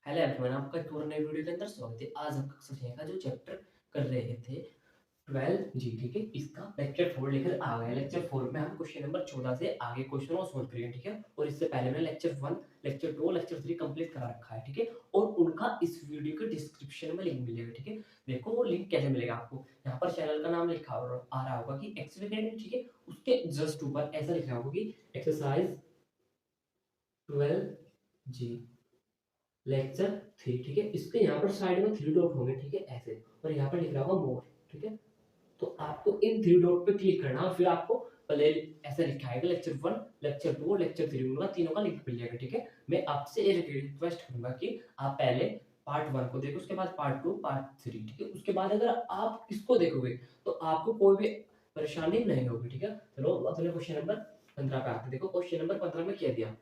Hello everyone, आपका एक और नए वीडियो के अंदर स्वागत है। आज हम कक्षा 6 का जो चैप्टर कर रहे थे 12 जी, ठीक है, इसका लेक्चर 4 लेकर आ गए। लेक्चर 4 में हम क्वेश्चन नंबर 14 से आगे क्वेश्चन को सोल्व करेंगे, ठीक है। और इससे पहले मैंने लेक्चर 1, लेक्चर 2, लेक्चर 3 कंप्लीट करा रखा है, ठीक है। और उनका इस वीडियो के डिस्क्रिप्शन में लिंक मिलेगा, ठीक है। देखो वो लिंक कैसे मिलेगा आपको, यहाँ पर चैनल का नाम लिखा आ रहा होगा कि एक्सेल अकेडमी, ठीक है। उसके जस्ट ऊपर ऐसा लिखा होगा कि एक्सरसाइज 12 जी लेक्चर 3, ठीक है। इसके यहाँ पर साइड में 3 डॉट होंगे, ठीक है, ऐसे। और यहाँ पर लिख रहा होगा मोर, ठीक है। तो आपको इन 3 डॉट पे क्लिक करना और फिर आपको पहले ऐसा लिखा है लेक्चर 1, लेक्चर 2 और लेक्चर 3, उनका तीनों का लिंक मिल जाएगा, ठीक है। मैं आपसे एक रिक्वेस्ट करूंगा कि आप पहले पार्ट 1 को देखो, उसके बाद पार्ट 2, पार्ट 3, ठीक है। उसके बाद अगर आप इसको देखोगे तो आपको कोई भी परेशानी नहीं होगी, ठीक है। चलो अपने क्वेश्चन नंबर 15 पे आते हैं। देखो क्वेश्चन नंबर 15 में क्या दिया,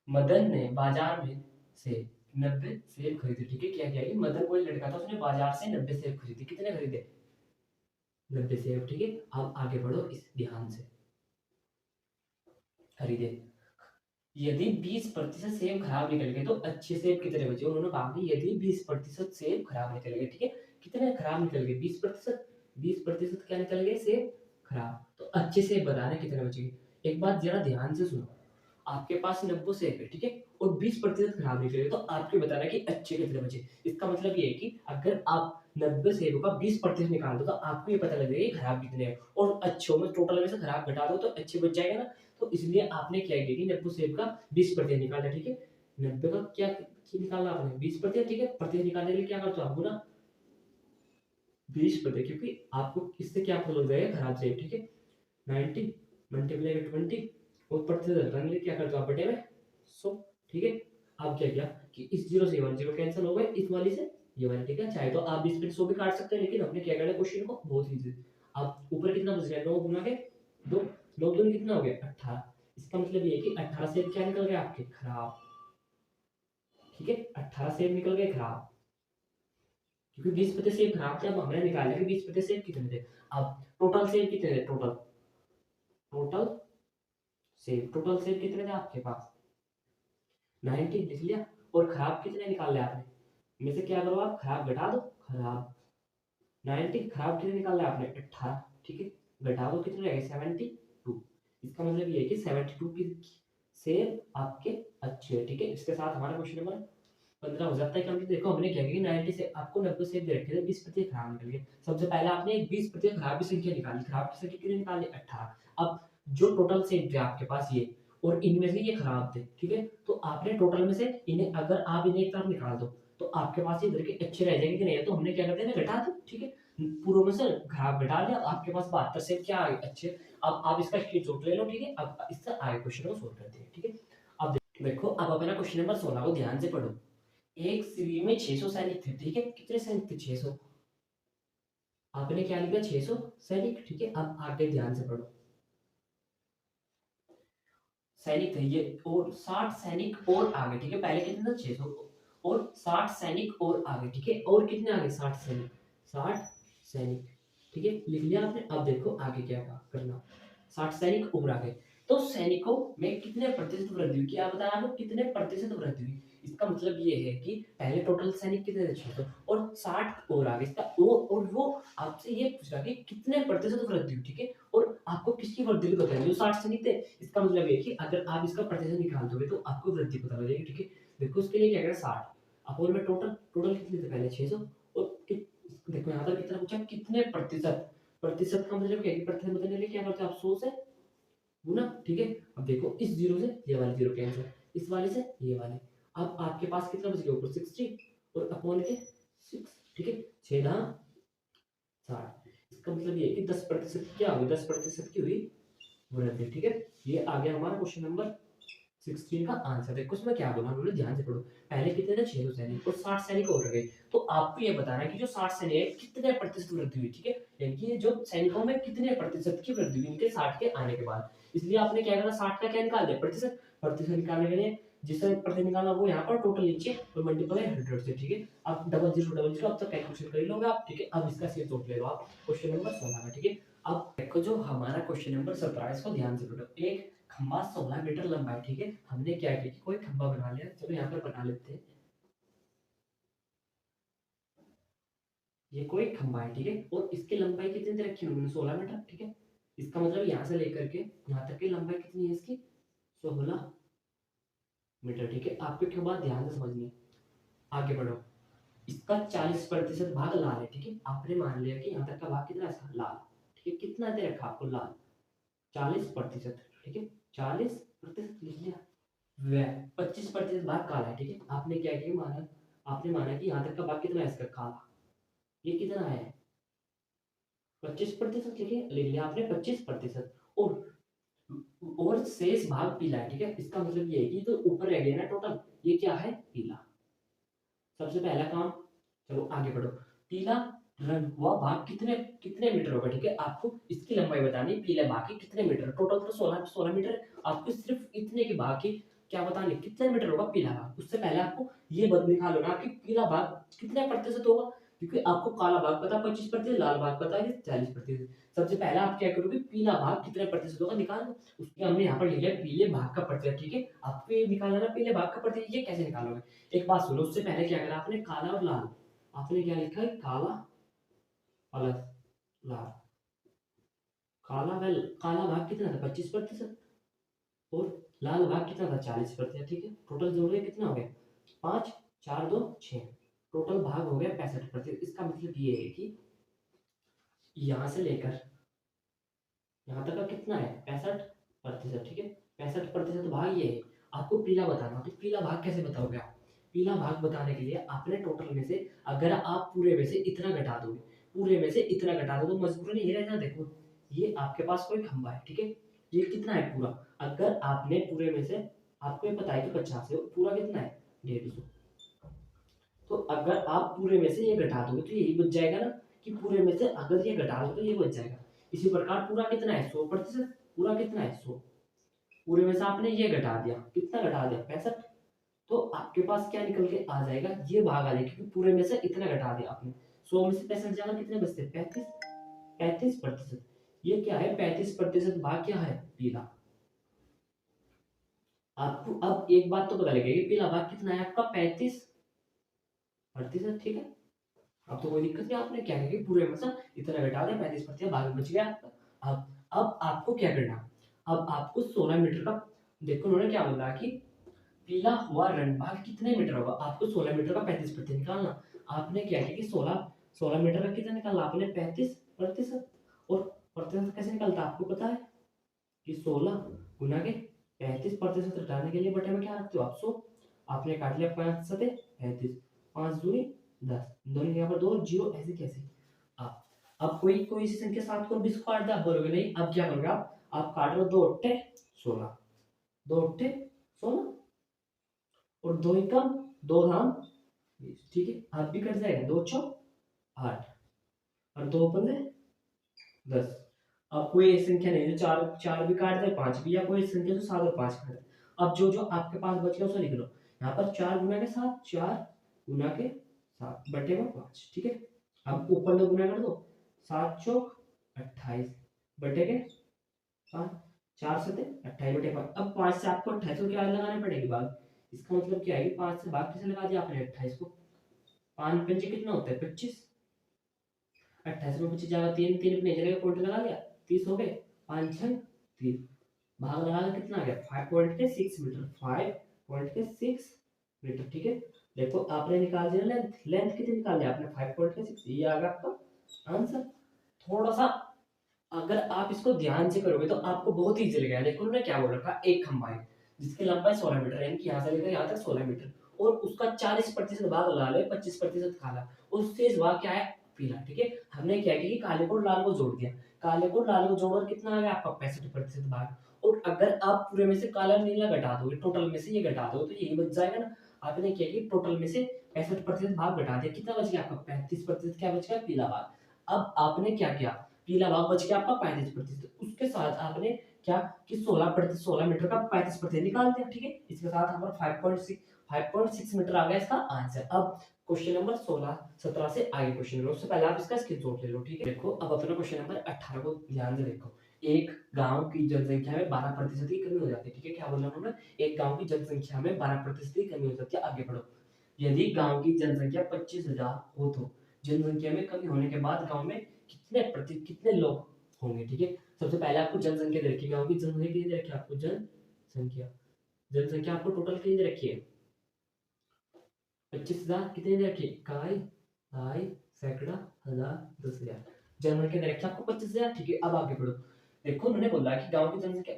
मदन ने बाजार में से 90 सेब खरीदे, ठीक है। क्या किया कि मदन कोई लड़का था, उसने बाजार से 90 सेब खरीदे। कितने खरीदे? 90 सेब, ठीक है। अब आगे बढ़ो इस ध्यान से, खरीदे। यदि 20% सेब खराब निकल गए तो अच्छे सेब कितने बचे? उन्होंने कहा कि यदि 20% सेब खराब निकल गए, ठीक है। कितने खराब निकल गए? 20%। 20% क्या निकल गए? सेब खराब। तो अच्छे सेब बताने कितने बचेंगे। एक बात जरा ध्यान से सुनो, आपके पास 90 सेब है, ठीक है, और 20% खराब निकले तो आपको बताना कि अच्छे कितने बचे। इसका मतलब ये है कि अगर आप 90 सेब का 20% निकाल दो तो आपको ये पता लगेगा कि खराब कितने हैं, और अच्छों में टोटल में से खराब घटा दो तो अच्छे बच जाएगा ना। तो इसलिए आपने क्या किया कि 90 सेब का 20% निकाला, ठीक है। 90 का क्या निकाला आपने? 20%, ठीक है। प्रतिशत निकालने के लिए क्या करते हो आप? गुना 20%, क्योंकि आपको इससे क्या पता लग जाएगा खराब सेब, ठीक है। 90 मल्टीप्लाई बाय 20 और प्रतिशत हटाने के लिए क्या करते हो आप? बटे में 100, ठीक है। अब क्या किया कि इस 0 से ये 1 0 कैंसिल हो गए, इस वाली से ये वाली, ठीक है। चाहे तो आप 20 में 100 भी काट सकते हैं, लेकिन हमने क्या करना है क्वेश्चन को बहुत इजी। अब ऊपर कितना बच गया? 9 गुना के 2, 9 दूनी कितना हो गया? 18। इसका मतलब ये है कि 18 से क्या निकल गए आपके? खराब, ठीक है। 18 सेब निकल गए खराब, क्योंकि 20% सेब खराब थे। अब हमने निकाला कि 20% सेब कितने थे। अब टोटल सेब कितने थे? टोटल टोटल टोटल सेब कितने थे आपके पास? 90 लिख लिया। और खराब कितने निकाल आपने? इनमें से क्या करो आप? खराब घटा दो। खराब 90, खराब कितने निकाले आपने? 18, ठीक है। घटा दो, कितने रह गए? 72। इसका मतलब ये है कि 72 की सेब आपके अच्छे, ठीक है। इसके साथ हमारा क्वेश्चन नंबर 15 हो जाता है कंप्लीट। देखो हमने क्या किया, 90 से आपको 90 सेब दे रखे थे, 20% खराब निकल गए। सबसे पहले आपने एक 20% खराब की संख्या निकाली। खराब की संख्या कितनी निकाली? 18। अब जो टोटल सेब थे आपके पास ये, और इनमें से ये खराब थे, ठीक है। तो आपने टोटल में से इन्हें, अगर आप इन्हें एक तरफ निकाल दो तो आपके पास ये इधर के अच्छे रह जाएंगे कि नहीं? तो हमने क्या करते हैं, घटा दो, ठीक है। पूर्व में से खराब घटा लिया, आपके पास 72 सेब क्या आ गए? अच्छे। अब आप इसका स्क्रीनशॉट ले लो, ठीक है। अब इससे आगे क्वेश्चन को सोल्व करते हैं, ठीक है। अब देखो, अब अपना क्वेश्चन नंबर 16 को ध्यान से पढ़ो। एक शिविर में 600 सैनिक थे, ठीक है। कितने सैनिक थे? 600। आपने क्या लिखा? 600 सैनिक, ठीक है। अब आगे ध्यान से पढ़ो, सैनिक थे ये, और 60 सैनिक और आगे, ठीक है। पहले कितने थे? 600, और 60 सैनिक और आगे, ठीक है। और कितने आगे? 60 सैनिक, 60 सैनिक, ठीक है। लिख लिया आपने। अब देखो आगे क्या करना, 60 सैनिक और आगे। तो सैनिकों में कितने प्रतिशत वृद्धि हुई? क्या बताया आपको? कितने प्रतिशत वृद्धि हुई? इसका मतलब ये है कि पहले टोटल सैनिक कितने थे? 600, और 60 और आगे इसका और वो आपसे ये पूछ रहा है कि कितने प्रतिशत वृद्धि हुई, ठीक है। और आपको किसकी वृद्धि भी बतानी है? जो 60 सैनिक थे। इसका मतलब ये कि अगर आप इसका प्रतिशत निकाल दोगे तो आपको वृद्धि पता लग जाएगी, ठीक है। देखो इसके लिए क्या करें, 60 अपोन में टोटल, टोटल कितने थे पहले? 600, और देखो यहाँ पर कितना पूछा? कितने प्रतिशत। प्रतिशत का मतलब क्या है? प्रतिशत बदलने के लिए क्या करते हैं आप? 100 से गुना, ठीक है। अब देखो इस जीरो से ये वाली जीरो कैंसिल, इस वाले से ये वाले। अब आपके पास कितना बच गया? ऊपर 60 और अपॉन के 6, ठीक है। 6 दहा 60। इसका मतलब ये है कि 10% क्या हुई? 10% की हुई वृद्धि, ठीक है। ये आ गया हमारा क्वेश्चन नंबर 16 का आंसर। देखो उसमें क्या बोला उन्होंने, ध्यान से पढ़ो। पहले कितने थे? 600 सैनिक, और 60 सैनिक और गए। तो आपको ये बताना है कि जो 60 सैनिक है कितने प्रतिशत वृद्धि हुई, ठीक है। यानी कि जो सैनिकों में कितने प्रतिशत की वृद्धि हुई इनके 60 के आने के बाद। इसलिए आपने क्या करना, 60 का क्या निकाल दिया? प्रतिशत। प्रतिशत निकालने के लिए जिससे प्रतिशत निकालना वो यहाँ पर टोटल नीचे और मल्टीप्लाई 100 से, ठीक है। अब डबल जीरो अब तक कैलकुलेशन कर लोगे आप, ठीक है। अब इसका सीधे नोट ले लो आप क्वेश्चन नंबर 16 का, ठीक है। अब देखो जो हमारा क्वेश्चन नंबर 17 इसको ध्यान से पढ़ो। एक खंबा 16 मीटर लंबा है, ठीक है। हमने क्या किया कि कोई खंबा बना लिया, चलो यहाँ पर बना लेते हैं। ये कोई खंबा है, ठीक है, और इसकी लंबाई कितनी दे रखी है उन्होंने, 16 मीटर, ठीक है। इसका मतलब यहाँ से लेकर के यहाँ तक की लंबाई कितनी है इसकी, 16 मीटर, ठीक है। आपको एक बात ध्यान से समझनी है, आगे बढ़ो। इसका 40% भाग लाल है, ठीक है। आपने मान लिया कि यहाँ तक का भाग कितना है इसका, लाल, ठीक है। कितना दे रखा आपको, लाल 40%, ठीक है। 40% लिख लिया। वह 25% भाग काला है, ठीक है। आपने क्या किया, माना, आपने माना कि यहाँ तक का भाग कितना है इसका, काला। ये कितना है, 25% लिखे, लिख लिया आपने 25%। और शेष भाग पीला है, ठीक है। इसका मतलब ये है कि तो ऊपर रह गया ना टोटल, ये क्या है, पीला। सबसे पहला काम, चलो आगे बढ़ो। पीला रंग हुआ भाग कितने कितने मीटर होगा, ठीक है। आपको इसकी लंबाई बतानी, पीले भाग की कितने मीटर, टोटल तो 16 मीटर। आपको सिर्फ इतने के भाग की क्या बतानी, कितने मीटर होगा पीला भाग। उससे पहले आपको ये बद निकालो ना कि पीला भाग कितने प्रतिशत होगा, क्योंकि आपको काला भाग पता 25%, लाल भाग पता है 40%। सबसे पहले आप क्या करोगे, पीला भाग कितने प्रतिशत होगा निकालो। उसके हमने यहाँ पर लिख लिया पीले भाग का प्रतिशत, ठीक है। आपको ये निकालना ना पीले भाग का प्रतिशत, ये कैसे निकालोगे, एक बात सुनो। उससे पहले क्या करा आपने, काला और लाल, आपने क्या लिखा है, काला प्लस लाल। काला भाग कितना था, 25%, और लाल भाग कितना था, 40%, ठीक है। टोटल जोड़ के कितना हो गया, 5, 4, 2, 6, टोटल भाग हो गया 65%। इसका मतलब ये है कि यहां से लेकर यहाँ तक का कितना है, 65%, ठीक है। 65% भाग ये है। आपको पीला बताना, तो पीला भाग कैसे बताओगे आप, पीला भाग बताने के लिए आपने टोटल में से, अगर आप पूरे में से इतना घटा दोगे, पूरे में से इतना घटा दो तो मजबूरन ये रहना, देखो ये आपके पास कोई खंबा है, ठीक है। ये कितना है पूरा, अगर आपने पूरे में से, आपको ये पता है कि 50 है, पूरा कितना है 150, तो अगर आप पूरे में से ये घटा दोगे तो यही बच जाएगा ना, कि पूरे में से अगर ये घटा दो तो ये बच जाएगा। इसी प्रकार पूरा कितना है, 100%, पूरा कितना है 100, पूरे में से आपने ये घटा दिया, कितना घटा दिया 65, तो आपके पास क्या निकल के आ जाएगा, ये भाग आ जाएगा, क्योंकि पूरे में से इतना घटा दिया आपने। 100 में से 65 जाएगा, कितने बचते, 35%। ये क्या है, 35% भाग क्या है, पीला। आपको अब एक बात तो पता लगेगी, पीला भाग कितना है आपका, 35%, ठीक है। अब तो कोई दिक्कत नहीं, आपने क्या किया कि पूरे में से इतना घटा दिया, 35% भाग बच गया आपका। अब आपको क्या करना, अब आपको 16 मीटर का, देखो उन्होंने क्या बोला कि पीला हुआ रंग भाग कितने मीटर होगा, आपको 16 मीटर का 35% निकालना। आपने क्या किया कि 16 मीटर का कितना निकाला आपने, 35%। और प्रतिशत कैसे निकलता आपको पता है, कि 16 गुना के 35% घटाने के लिए बटे में क्या रखते हो आप, 100। आपने काट लिया 5 सते 35, 5 दूनी 10, दोनों यहाँ पर 2 जीरो, ऐसे कैसे आप, अब कोई कोई इसी संख्या 7 को 20 को काट दे, आप बोलोगे नहीं, अब क्या करोगे आप काट रहे हो 2 अट्ठे 16, 2 अट्ठे 16, और 2 एकम 2 धाम 20, ठीक है। आप भी कट जाएगा, 2 चौक 8, और 2 पंजे 10। अब कोई एक संख्या नहीं जो चार चार भी काट दे, 5 भी, या कोई संख्या जो 7 और 5 काट दे। अब जो जो आपके पास बच गया उसे लिख लो, यहाँ पर 4 गुना के 7, 4 गुना के 7 बटे में 5, ठीक है। अब ऊपर 2 गुना कर दो, 7 चौक 28 बटे के 5, 4 सते 28 बटे 5। अब 5 से आपको 28 को क्या लगाने पड़ेगी भाग, इसका मतलब क्या है कि 5 से भाग किसे लगा दिया आपने, 28 को। 5 पंचे कितना होता है, 25, 28 में 25 जाएगा, 3 3 अपनी जगह पॉइंट लगा लिया, 30 हो गए, 5 6 30, भाग लगा के कितना आ गया, 5.6 मीटर, 5.6 मीटर, ठीक है। देखो आपने निकाल दिया लेंथ, लेंथ कितनी निकाल लिया आपने, 5.6, ये आ गया आपका आंसर। थोड़ा सा अगर आप इसको ध्यान से करोगे तो आपको बहुत ईजी लगेगा। देखो उन्होंने क्या बोल रखा, एक खंबा है जिसकी लंबाई 16 मीटर है, इनकी यहाँ से लेकर यहाँ तक 16 मीटर, और उसका 40% भाग लाल है, 25% काला, और शेष भाग क्या है, पीला, ठीक है। हमने क्या किया कि काले को लाल को जोड़ दिया, काले को लाल को जोड़कर कितना आ गया आपका 65% भाग। और अगर आप पूरे में से काला नीला घटा दोगे, टोटल में से ये घटा दोगे तो यही बच जाएगा ना। आपने क्या किया, टोटल में से 65% भाग घटा दिया, कितना बच गया आपका 35%, क्या बच गया, पीला भाग। अब आपने क्या किया, पीला भाग बच गया आपका 35%, उसके साथ आपने क्या कि 16 मीटर का 35% निकाल दिया, ठीक है। इसके साथ हमारा 5.6 मीटर आ गया इसका आंसर। अब क्वेश्चन नंबर 16 17 से आगे क्वेश्चन लो, उससे पहले आप इसका स्क्रीनशॉट ले लो, ठीक है। देखो अब अपना क्वेश्चन नंबर 18 को ध्यान से देखो। एक गांव की जनसंख्या में 12% की कमी हो जाती है, ठीक है। क्या बोला उन्होंने, एक गांव की जनसंख्या में 12% की कमी हो जाती है। आगे बढ़ो। यदि गांव की जनसंख्या 25,000 हो तो जनसंख्या में कमी होने के बाद गांव में कितने लोग होंगे। ठीक है, सबसे पहले आपको जनसंख्या दे रखी है, गांव की जनसंख्या कितनी दे रखी है आपको, जनसंख्या जनसंख्या आपको टोटल कितनी दे रखी है, 25,000 कितने दे रखी है, इकाई ढाई सैकड़ा हजार 10,000 जनसंख्या दे रखी है आपको 25,000। ठीक है, अब आगे बढ़ो। देखो उन्होंने बोला कि गांव की जनसंख्या,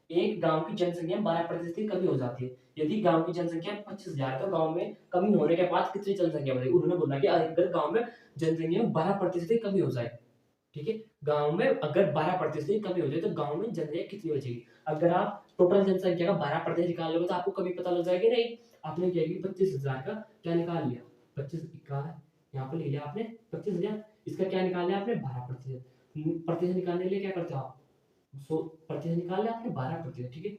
एक गांव की जनसंख्या 12% की कमी हो जाती है। यदि गांव की जनसंख्या 25,000 तो गांव में कमी होने के बाद कितनी जनसंख्या बढ़ेगी। उन्होंने बोला कि अगर गांव में जनसंख्या में 12% की कमी हो जाए, ठीक है, गांव में अगर 12% की कमी हो जाए तो गांव में जनसंख्या कितनी बचेगी। अगर आप टोटल जनसंख्या का 12% निकाल लोगे तो आपको कमी पता लग जाएगी नहीं। आपने क्या किया, 25,000 का क्या निकाल लिया, 25 इकाई यहाँ पर ले लिया आपने 25,000, इसका क्या निकाल लिया आपने 12%। प्रतिशत निकालने के लिए क्या करते हो आप, सो प्रतिशत निकाल लिया आपने 12%। ठीक है,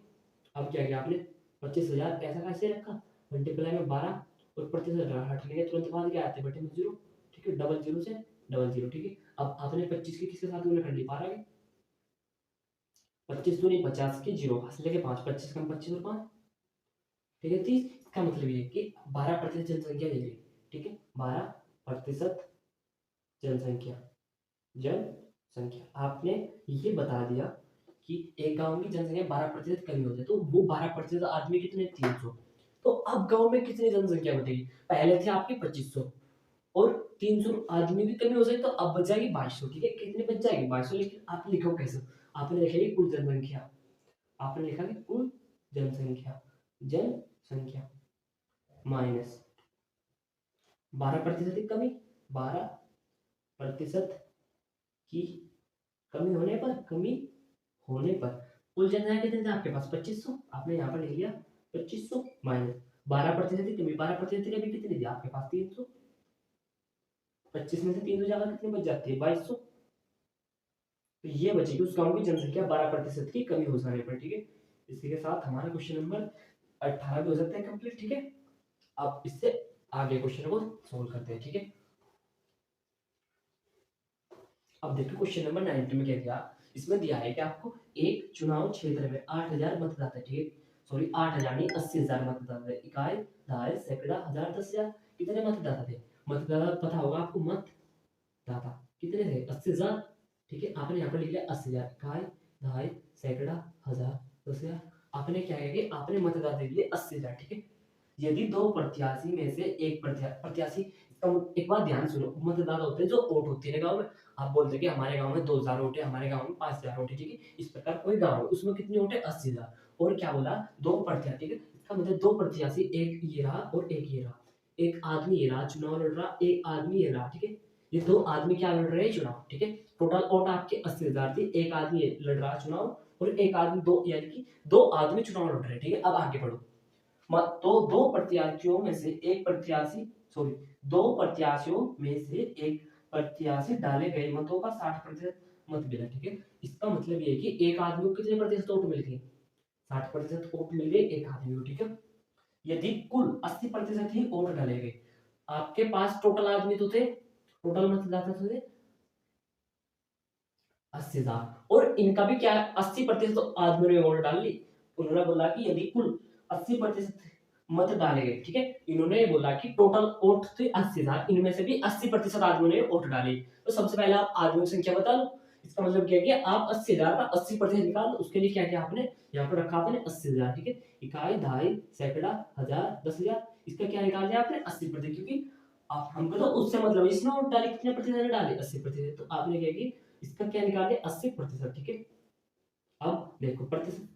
अब क्या किया आपने 25,000 ऐसा कैसे रखा, मल्टीप्लाई में 12 और प्रतिशत हटने के तुरंत बाद क्या आते हैं बटे में 0। ठीक है, डबल जीरो से डबल जीरो। ठीक है, अब आपने 25 की किसके साथ गुणा कर ली, 12 के, 25 दूनी 50 की 0 हंसले के 5, 25 कम 25 और 5, ठीक है 30। इसका मतलब ये है कि 12% जनसंख्या ले ली। ठीक है, 12% जनसंख्या जनसंख्या आपने ये बता दिया कि एक गांव की जनसंख्या 12% कमी हो जाए तो वो 12% आदमी कितने, 300। तो अब गांव में कितनी जनसंख्या बढ़ेगी, पहले थे आपके 2500 और 300 आदमी की कमी हो जाए तो अब बच जाएगी 2200। ठीक है, कितनी बच जाएगी 2200। लेकिन आप लिखो कैसे, आपने लिखा कि कुल जनसंख्या, आपने लिखा कि कुल जनसंख्या जनसंख्या माइनस 12% की कमी, 12% की कमी होने पर कुल जनसंख्या कितनी थी आपके पास 2500, आपने यहाँ पर ले लिया 2500 माइनस 12% की कमी, 12% की कमी कितनी थी आपके पास 300, 25 में से 300 जाकर कितनी बच जाती है 2200। तो ये बचेगी उस गांव की जनसंख्या 12% की कमी हो जाने पर। ठीक है, इसी के साथ हमारा क्वेश्चन नंबर 18 भी हो सकता है कंप्लीट। ठीक है, अब इससे आगे क्वेश्चन को सोल्व करते हैं। ठीक है, अब देखो क्वेश्चन नंबर 19 में क्या दिया, इसमें दिया है कि आपको एक चुनाव क्षेत्र में 8,000 मतदाता, ठीक है, सॉरी 8,000 नहीं 80,000 मतदाता थे, इकाई ढाई सैकड़ा हजार 10,000 कितने मतदाता थे, मतदाता पता होगा आपको, मतदाता कितने थे 80,000। ठीक है, आपने यहाँ पर लिख लिया 80,000 इकाई ढाई सैकड़ा हजार 10,000। आपने क्या किया कि आपने मतदाता दे दिए 80,000। ठीक है, यदि दो प्रत्याशी में से एक प्रत्याशी, एक बात ध्यान सुनो, मतदाता होते हैं जो वोट होती है गाँव में, आप बोलते हैं कि हमारे गांव में 2,000 वोट है, हमारे गांव में 5,000 वोट है। ठीक है, इस प्रकार कोई गांव है उसमें कितने वोट है 80,000। और क्या बोला, दो प्रत्याशी। ठीक है, इसका मतलब दो प्रत्याशी, एक ये रहा और एक ये रहा, एक आदमी ये रहा चुनाव लड़ रहा, एक आदमी ये रहा। ठीक है, ये दो आदमी क्या लड़ रहे हैं चुनाव। ठीक है, टोटल वोट आपके 80,000 थी, एक आदमी लड़ रहा चुनाव और एक आदमी, दो यानी कि दो आदमी चुनाव लड़ रहे हैं। ठीक है, अब आगे बढ़ो। तो दो प्रत्याशियों में से एक प्रत्याशी, सॉरी, दो प्रत्याशियों में से एक प्रत्याशी डाले गए मतों का 60% मत मिला। ठीक है, इसका मतलब ये है कि एक आदमी को कितने प्रतिशत वोट मिल गए, 60% वोट मिल गए एक आदमी को। ठीक है, यदि कुल 80% ही वोट डाले गए, आपके पास टोटल आदमी तो थे, टोटल मतदाता तो थे 80,000 और इनका भी क्या 80% तो आदमियों ने वोट डाल ली। उन्होंने बोला कि यदि कुल 80% मत डाले गए, ठीक है, इन्होंने बोला कि टोटल वोट थे 80,000, इनमें से भी 80% आदमियों ने वोट डाले। तो सबसे पहले आप आदमियों की संख्या बता लो। इसका मतलब क्या किया, आप 80,000 का 80% निकाल लो। उसके लिए क्या किया आपने, यहाँ पर रखा आपने 80,000। ठीक है, इकाई ढाई सैकड़ा हजार 10,000, इसका क्या निकाल दिया आपने 80%, क्योंकि आप हमको तो उससे मतलब इसमें वोट डाले कितने प्रतिशत डाले 80%, तो आपने क्या किया इसका क्या निकाल दिया 80%। ठीक है, अब देखो प्रतिशत,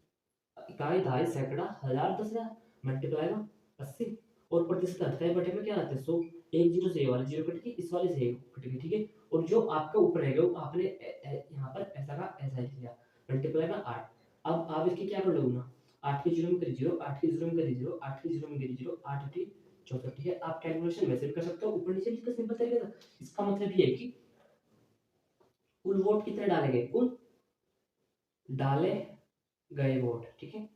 इकाई ढाई सैकड़ा हजार 10,000 मल्टीप्लाई में 80 और प्रतिशत हटता है बटे में क्या आता है 100, एक जीरो से ये वाली जीरो कट गई, इस वाले से कट गई। ठीक है, और जो आपका ऊपर रहेगा वो आपने यहाँ पर ऐसा का ऐसा लिख लिया मल्टीप्लाई में 8। अब आप इसकी क्या कर लो ना, 8 के जीरो में करी जीरो, 8 के जीरो में करी जीरो, 8 के जीरो में करी जीरो, 8 8 64। ठीक है, आप कैलकुलेशन वैसे भी कर सकते हो, ऊपर नीचे लिखकर सिंपल तरीके से। इसका मतलब ये है कि कुल वोट कितने डाले गए, कुल डाले गए वोट, ठीक है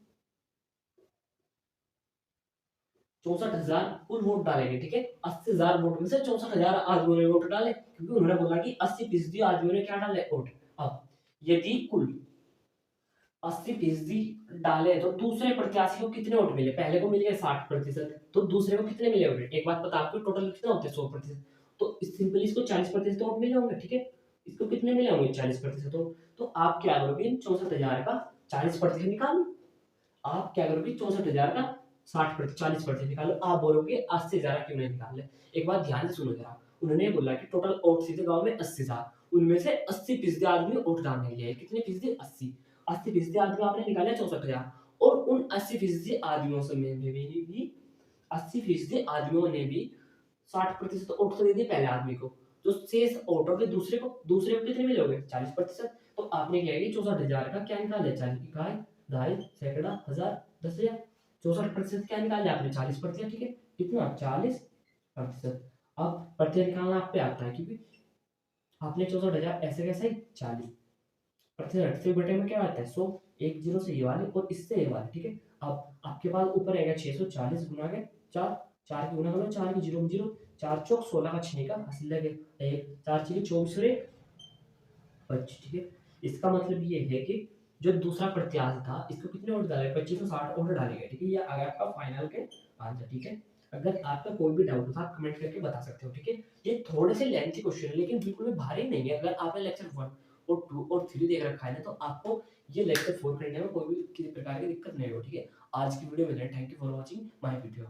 64,000 कुल वोट डाले गए। ठीक है, 80,000 वोट में से 64,000 आदमियों ने वोट डाले, क्योंकि उन्होंने बोला कि 80% आदमियों ने क्या डाले वोट। अब यदि कुल 80% डाले तो दूसरे प्रत्याशी को कितने वोट मिले, पहले को मिल गए 60%, तो दूसरे को कितने मिले वोट। एक बात पता आपको टोटल कितना होते हैं 100%, तो सिंपली इसको 40% वोट मिले होंगे, ठीक है। इसको कितने मिले होंगे? 40% वोट। तो आप क्या करोगे? 64,000 का 40% निकालो। आप क्या करोगे? 64,000 का 60% 40% निकालो। आप बोलोगे 80,000 क्यों नहीं निकाल रहे? एक बात ध्यान से सुनो जरा। उन्होंने बोला कि टोटल वोट थे गांव में 80,000, उनमें से 80% आदमी वोट डालने गए। कितने फीसदी? 80% आदमी आपने निकाले 64,000, और उन 80% आदमियों से में भी 80% आदमियों ने भी 60% वोट तो दे दिए पहले आदमी को। जो शेष वोट होंगे दूसरे को कितने मिलोगे? 40%। तो आपने क्या है? 64,000 का क्या निकाल लिया? 40 इकाई, ढाई, सैकड़ा, हजार, 10,000। 64% क्या निकाल लिया आपने? 40%, ठीक है। कितना? 40%। अब प्रतिशत निकालना आप पे आता है, क्योंकि आपने 64,000 ऐसे कैसे? 40% से बटे में क्या आता है? 100। एक जीरो से ये वाले और इससे ये वाले, ठीक है। अब आपके पास ऊपर आएगा 640 गुना के 4, 4 की गुना करो, 4 की जीरो में जीरो, 4 चौक 16 का 6 का हासिल लगे, एक 4 चीज 24 और 1 25, ठीक है। इसका मतलब ये है कि जो दूसरा प्रत्याशी था इसको कितने वोट डाले? 2560 वोट डाले गए, ठीक है। ये आ गया आपका फाइनल के आंसर, ठीक है। अगर आपका कोई भी डाउट हो तो आप कमेंट करके बता सकते हो, ठीक है। ये थोड़े से लेंथी क्वेश्चन है लेकिन बिल्कुल भी भारी नहीं है। अगर आपने लेक्चर 1 और 2 और 3 देख रखा है ना, तो आपको ये लेक्चर 4 करने में कोई भी किसी प्रकार की दिक्कत नहीं हो, ठीक है। आज की वीडियो में thank you for watching my video.